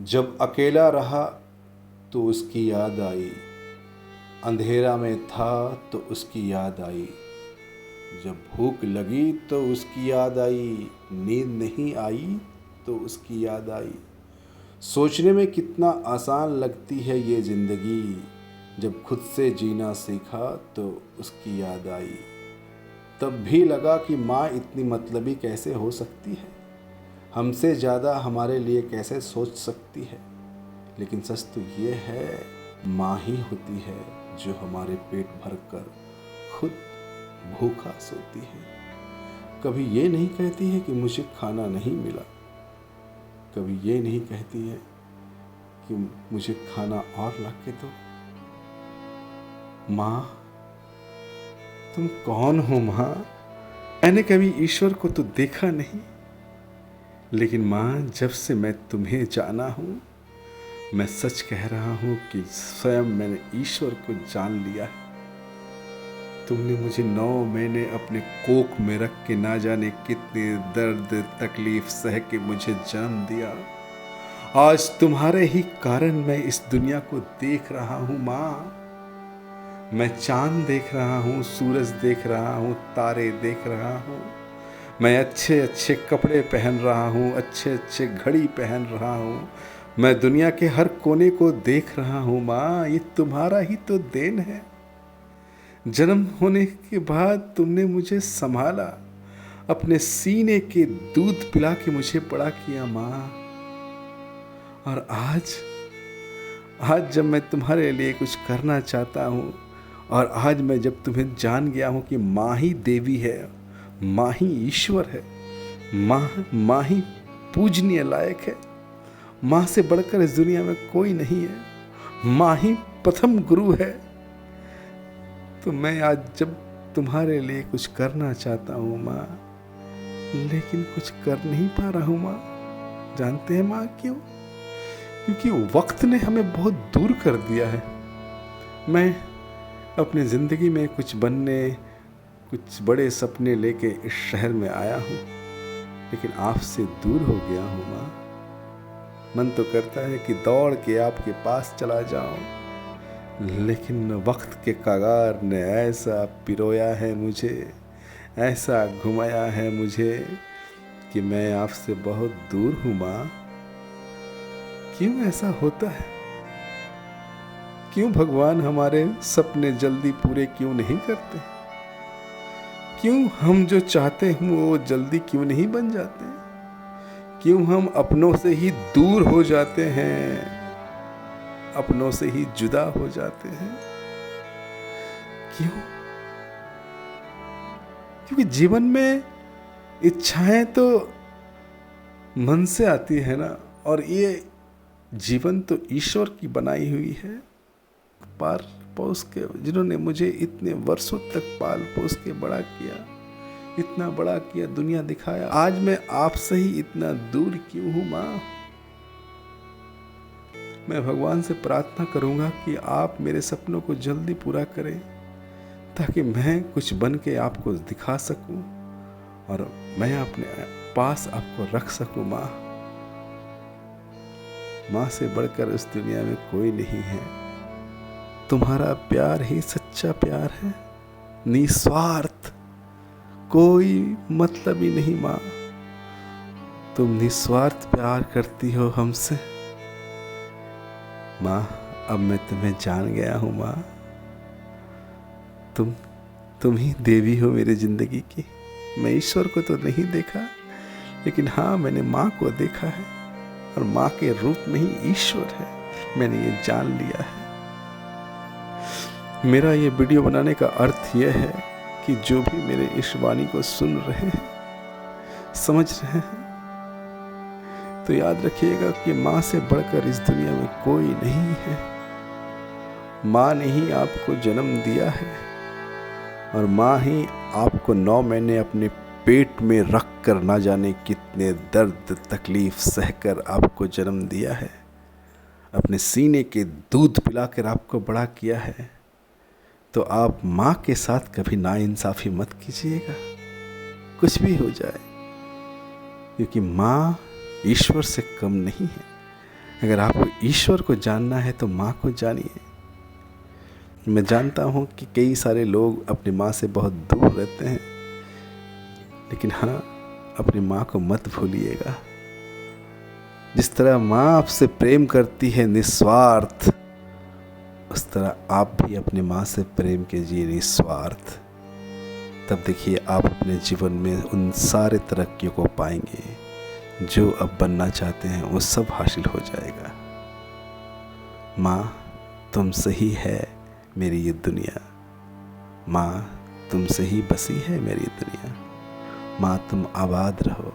जब अकेला रहा तो उसकी याद आई, अंधेरा में था तो उसकी याद आई। जब भूख लगी तो उसकी याद आई, नींद नहीं आई तो उसकी याद आई। सोचने में कितना आसान लगती है ये ज़िंदगी, जब खुद से जीना सीखा तो उसकी याद आई। तब भी लगा कि माँ इतनी मतलबी कैसे हो सकती है, हमसे ज़्यादा हमारे लिए कैसे सोच सकती है। लेकिन सच तो ये है, माँ ही होती है जो हमारे पेट भर कर खुद भूखा सोती है। कभी ये नहीं कहती है कि मुझे खाना नहीं मिला, कभी ये नहीं कहती है कि मुझे खाना और ला के दो। माँ तुम कौन हो माँ? मैंने कभी ईश्वर को तो देखा नहीं, लेकिन माँ जब से मैं तुम्हें जाना हूँ, मैं सच कह रहा हूँ कि स्वयं मैंने ईश्वर को जान लिया है। तुमने मुझे 9 महीने अपने कोख में रख के ना जाने कितने दर्द तकलीफ सह के मुझे जन्म दिया। आज तुम्हारे ही कारण मैं इस दुनिया को देख रहा हूँ माँ। मैं चांद देख रहा हूँ, सूरज देख रहा हूँ, तारे देख रहा हूँ। मैं अच्छे अच्छे कपड़े पहन रहा हूँ, अच्छे अच्छे घड़ी पहन रहा हूँ। मैं दुनिया के हर कोने को देख रहा हूँ माँ। ये तुम्हारा ही तो देन है। जन्म होने के बाद तुमने मुझे संभाला, अपने सीने के दूध पिला के मुझे बड़ा किया माँ। और आज जब मैं तुम्हारे लिए कुछ करना चाहता हूँ, और आज मैं जब तुम्हें जान गया हूँ कि माँ ही देवी है, माँ ही ईश्वर है, माँ ही पूजनीय लायक है, माँ से बढ़कर इस दुनिया में कोई नहीं है, माँ ही प्रथम गुरु है, तो मैं आज जब तुम्हारे लिए कुछ करना चाहता हूँ माँ, लेकिन कुछ कर नहीं पा रहा हूँ माँ। जानते हैं माँ क्यों? क्योंकि वक्त ने हमें बहुत दूर कर दिया है। मैं अपनी ज़िंदगी में कुछ बनने, कुछ बड़े सपने लेके इस शहर में आया हूँ, लेकिन आपसे दूर हो गया हूँ माँ। मन तो करता है कि दौड़ के आपके पास चला जाऊँ, लेकिन वक्त के कगार ने ऐसा पिरोया है मुझे, ऐसा घुमाया है मुझे कि मैं आपसे बहुत दूर हूँ माँ। क्यों ऐसा होता है? क्यों भगवान हमारे सपने जल्दी पूरे क्यों नहीं करते? क्यों हम जो चाहते हैं वो जल्दी क्यों नहीं बन जाते? क्यों हम अपनों से ही दूर हो जाते हैं, अपनों से ही जुदा हो जाते हैं? क्यों? क्योंकि जीवन में इच्छाएं तो मन से आती है ना, और ये जीवन तो ईश्वर की बनाई हुई है, पाल पोस के, जिन्होंने मुझे इतने वर्षों तक पाल पोस के बड़ा किया, इतना बड़ा किया, दुनिया दिखाया। आज मैं आपसे ही इतना दूर क्यों हूँ माँ? मैं भगवान से प्रार्थना करूँगा कि आप मेरे सपनों को जल्दी पूरा करें, ताकि मैं कुछ बन के आपको दिखा सकूं और मैं अपने पास आपको रख सकूं माँ। माँ से बढ़कर इस दुनिया में कोई नहीं है। तुम्हारा प्यार ही सच्चा प्यार है, निस्वार्थ, कोई मतलब ही नहीं माँ। तुम निस्वार्थ प्यार करती हो हमसे माँ। अब मैं तुम्हें जान गया हूँ माँ। तुम ही देवी हो मेरी जिंदगी की। मैं ईश्वर को तो नहीं देखा, लेकिन हाँ मैंने माँ को देखा है, और माँ के रूप में ही ईश्वर है, मैंने ये जान लिया है। मेरा ये वीडियो बनाने का अर्थ यह है कि जो भी मेरे इस वाणी को सुन रहे हैं, समझ रहे हैं, तो याद रखिएगा कि माँ से बढ़कर इस दुनिया में कोई नहीं है। माँ ने ही आपको जन्म दिया है, और माँ ही आपको 9 महीने अपने पेट में रख कर ना जाने कितने दर्द तकलीफ सहकर आपको जन्म दिया है, अपने सीने के दूध पिलाकर आपको बड़ा किया है। तो आप माँ के साथ कभी नाइंसाफ़ी मत कीजिएगा, कुछ भी हो जाए, क्योंकि माँ ईश्वर से कम नहीं है। अगर आपको ईश्वर को जानना है तो माँ को जानिए। मैं जानता हूँ कि कई सारे लोग अपनी माँ से बहुत दूर रहते हैं, लेकिन हाँ, अपनी माँ को मत भूलिएगा। जिस तरह माँ आपसे प्रेम करती है निस्वार्थ, उस तरह आप भी अपनी माँ से प्रेम कीजिए निस्वार्थ। तब देखिए आप अपने जीवन में उन सारे तरक्कियों को पाएंगे, जो अब बनना चाहते हैं वो सब हासिल हो जाएगा। माँ, तुमसे ही है मेरी ये दुनिया। माँ, तुमसे ही बसी है मेरी दुनिया। माँ, तुम आबाद रहो।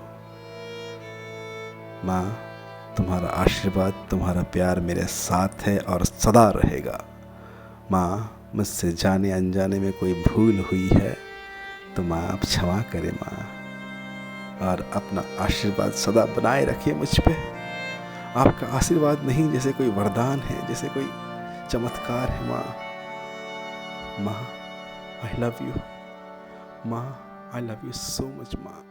माँ, तुम्हारा आशीर्वाद, तुम्हारा प्यार मेरे साथ है और सदा रहेगा। माँ, मुझसे जाने अनजाने में कोई भूल हुई है तो माँ आप क्षमा करें माँ, और अपना आशीर्वाद सदा बनाए रखिए मुझ पे। आपका आशीर्वाद नहीं जैसे कोई वरदान है, जैसे कोई चमत्कार है माँ। माँ, आई लव यू। माँ, I love you so much माँ।